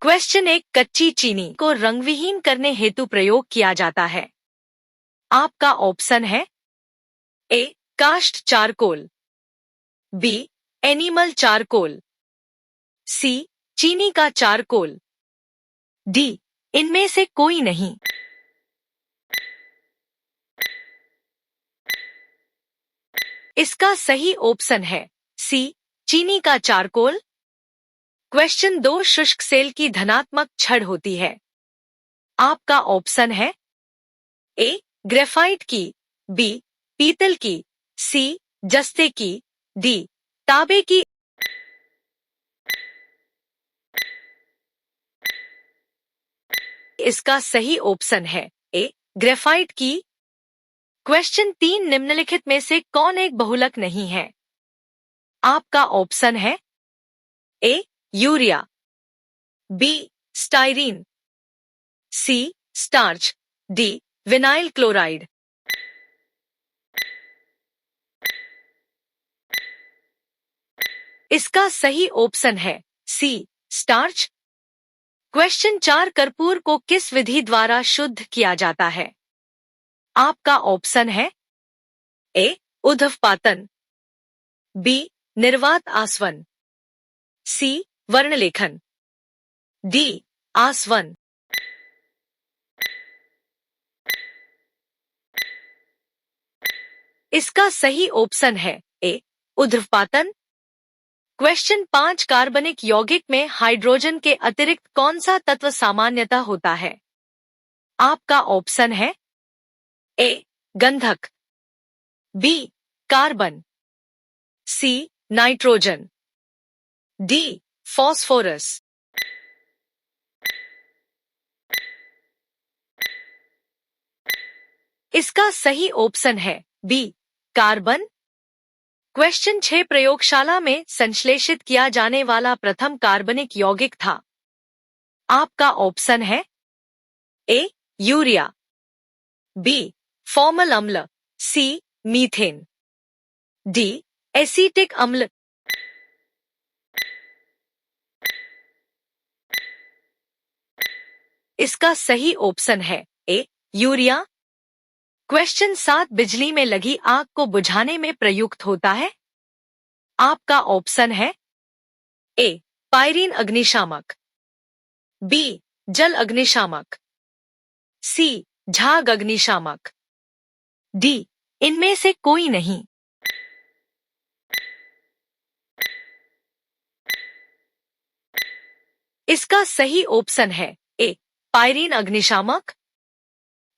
Question 1 कच्ची चीनी को रंगविहीन करने हेतु प्रयोग किया जाता है। आपका ऑप्शन है A cast charcoal, B animal charcoal, C चीनी का चारकोल, डी इनमें से कोई नहीं। इसका सही ऑप्शन है सी चीनी का चारकोल। क्वेश्चन 2 शुष्क सेल की धनात्मक छड़ होती है। आपका ऑप्शन है ए ग्रेफाइट की, बी पीतल की, सी जस्ते की, डी तांबे की। इसका सही ऑप्शन है ए ग्रेफाइट की। क्वेश्चन 3 निम्नलिखित में से कौन एक बहुलक नहीं है? आपका ऑप्शन है A urea, B styrene, C starch, D vinyl chloride. इसका सही ऑप्शन है सी स्टार्च। क्वेश्चन 4 कर्पूर को किस विधि द्वारा शुद्ध किया जाता है? आपका ऑप्शन है ए उध्वपातन, बी निर्वात आसवन, सी वर्णलेखन, डी आसवन। इसका सही ऑप्शन है ए उध्वपातन। क्वेश्चन 5 कार्बनिक यौगिक में हाइड्रोजन के अतिरिक्त कौन सा तत्व सामान्यतः होता है? आपका ऑप्शन है ए गंधक, B carbon, C nitrogen, D phosphorus. इसका सही ऑप्शन है बी कार्बन। क्वेश्चन 6 प्रयोगशाला में संश्लेषित किया जाने वाला प्रथम कार्बनिक यौगिक था। आपका ऑप्शन है ए यूरिया, बी फॉर्मल अम्ल, सी मीथेन, डी एसीटिक अम्ल। इसका सही ऑप्शन है ए यूरिया। क्वेश्चन 7 बिजली में लगी आग को बुझाने में प्रयुक्त होता है। आपका ऑप्शन है ए पायरीन अग्निशामक, बी जल अग्निशामक, सी झाग अग्निशामक, डी इनमें से कोई नहीं। इसका सही ऑप्शन है ए पायरीन अग्निशामक।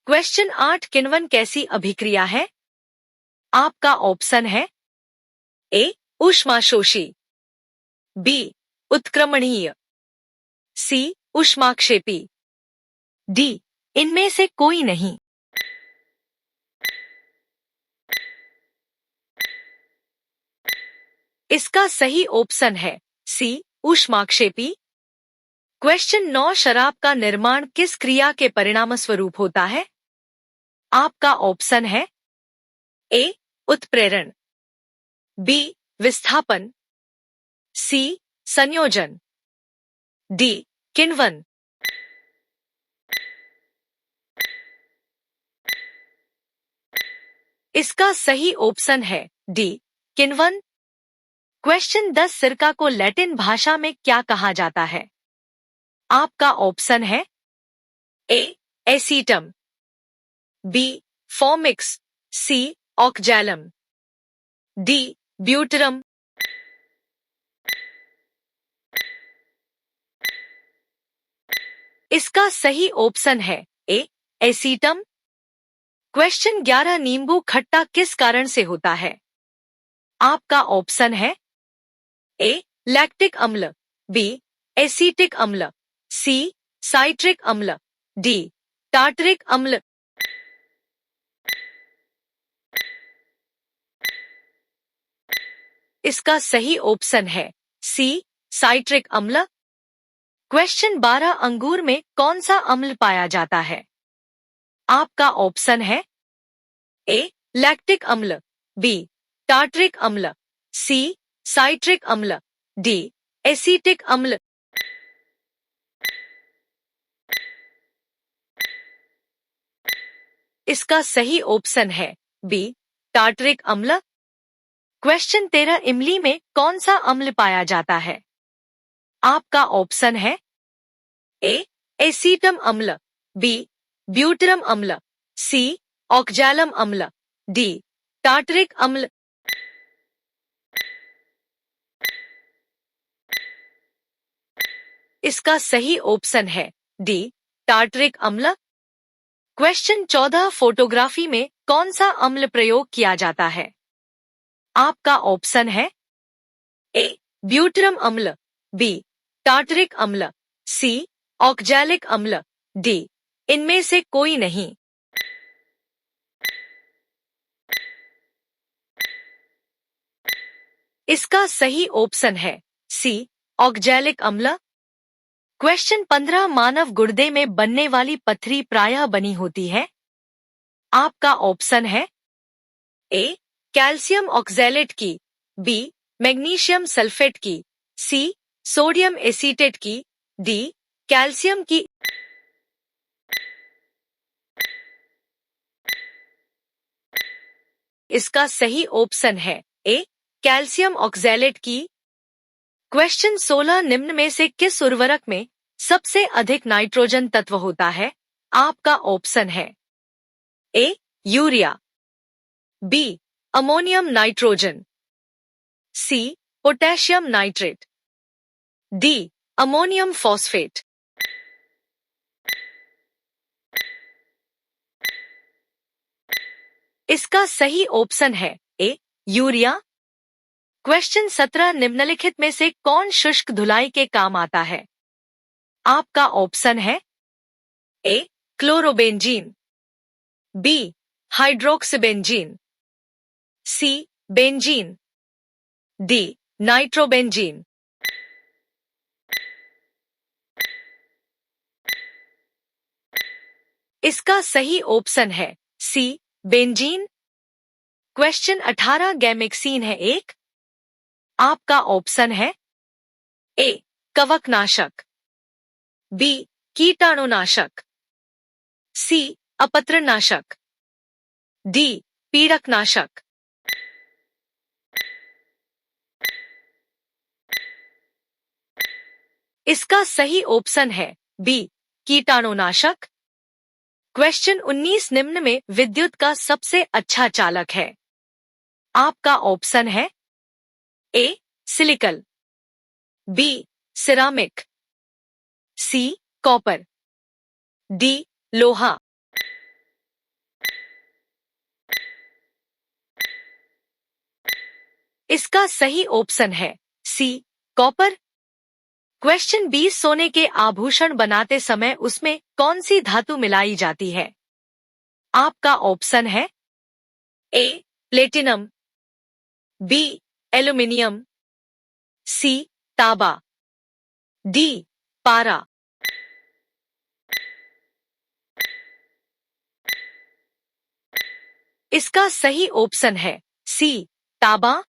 क्वेश्चन 8 किण्वन कैसी अभिक्रिया है? आपका ऑप्शन है ए ऊष्माशोषी, बी उत्क्रमणीय, सी ऊष्माक्षेपी, डी इनमें से कोई नहीं। इसका सही ऑप्शन है सी ऊष्माक्षेपी। क्वेश्चन 9 शराब का निर्माण किस क्रिया के परिणामस्वरूप होता है? आपका ऑप्शन है ए उत्प्रेरण, बी विस्थापन, सी संयोजन, डी किण्वन। इसका सही ऑप्शन है डी किण्वन। क्वेश्चन 10 सिरका को लैटिन भाषा में क्या कहा जाता है? आपका ऑप्शन है ए एसीटम, बी फॉर्मिक्स, सी ऑक्जैलम, डी ब्यूटरम। इसका सही ऑप्शन है ए एसीटम। क्वेश्चन 11 नींबू खट्टा किस कारण से होता है? आपका ऑप्शन है ए लैक्टिक अम्ल, बी एसीटिक अम्ल, सी साइट्रिक अम्ल, डी टार्टरिक अम्ल। इसका सही ऑप्शन है सी साइट्रिक अम्ल। क्वेश्चन 12 अंगूर में कौन सा अम्ल पाया जाता है? आपका ऑप्शन है ए लैक्टिक अम्ल, बी टार्टरिक अम्ल, सी साइट्रिक अम्ल, डी एसीटिक अम्ल। इसका सही ऑप्शन है बी टार्टरिक अम्ल। क्वेश्चन 13 इमली में कौन सा अम्ल पाया जाता है? आपका ऑप्शन है ए एसीटम अम्ल, बी ब्यूटरम अम्ल, सी ऑक्जैलम अम्ल, डी टार्टरिक अम्ल। इसका सही ऑप्शन है डी टार्टरिक अम्ल। क्वेश्चन 14 फोटोग्राफी में कौन सा अम्ल प्रयोग किया जाता है? आपका ऑप्शन है ए ब्यूटरम अम्ल, बी टार्टरिक अम्ल, सी ऑक्जैलिक अम्ल, डी इनमें से कोई नहीं। इसका सही ऑप्शन है सी ऑक्जैलिक अम्ल। क्वेश्चन 15 मानव गुर्दे में बनने वाली पथरी प्रायः बनी होती है। आपका ऑप्शन है ए कैल्शियम ऑक्सैलेट की, बी मैग्नीशियम सल्फेट की, सी सोडियम एसीटेट की, डी कैल्शियम की। इसका सही ऑप्शन है ए कैल्शियम ऑक्सैलेट की। क्वेश्चन 16 निम्न में से किस उर्वरक में सबसे अधिक नाइट्रोजन तत्व होता है? आपका ऑप्शन है A urea, B ammonium nitrogen, C potassium nitrate, D ammonium phosphate. इसका सही ऑप्शन है ए यूरिया। क्वेश्चन 17 निम्नलिखित में से कौन शुष्क धुलाई के काम आता है? आपका ऑप्शन है ए क्लोरोबेंजीन, बी हाइड्रोक्सीबेंजीन, सी बेंजीन, डी नाइट्रोबेंजीन। इसका सही ऑप्शन है सी बेंजीन। क्वेश्चन 18 गैमेक्सीन है एक। आपका ऑप्शन है ए कवकनाशक, बी कीटाणुनाशक, सी अपत्रनाशक, डी पीड़कनाशक। इसका सही ऑप्शन है बी कीटाणुनाशक। क्वेश्चन 19 निम्न में विद्युत का सबसे अच्छा चालक है। आपका ऑप्शन है A silica, B ceramic, C copper, D लोहा। इसका सही ऑप्शन है सी कॉपर। क्वेश्चन 20 सोने के आभूषण बनाते समय उसमें कौन सी धातु मिलाई जाती है? आपका ऑप्शन है ए प्लेटिनम, बी एल्यूमिनियम, सी तांबा, डी पारा। इसका सही ऑप्शन है सी तांबा।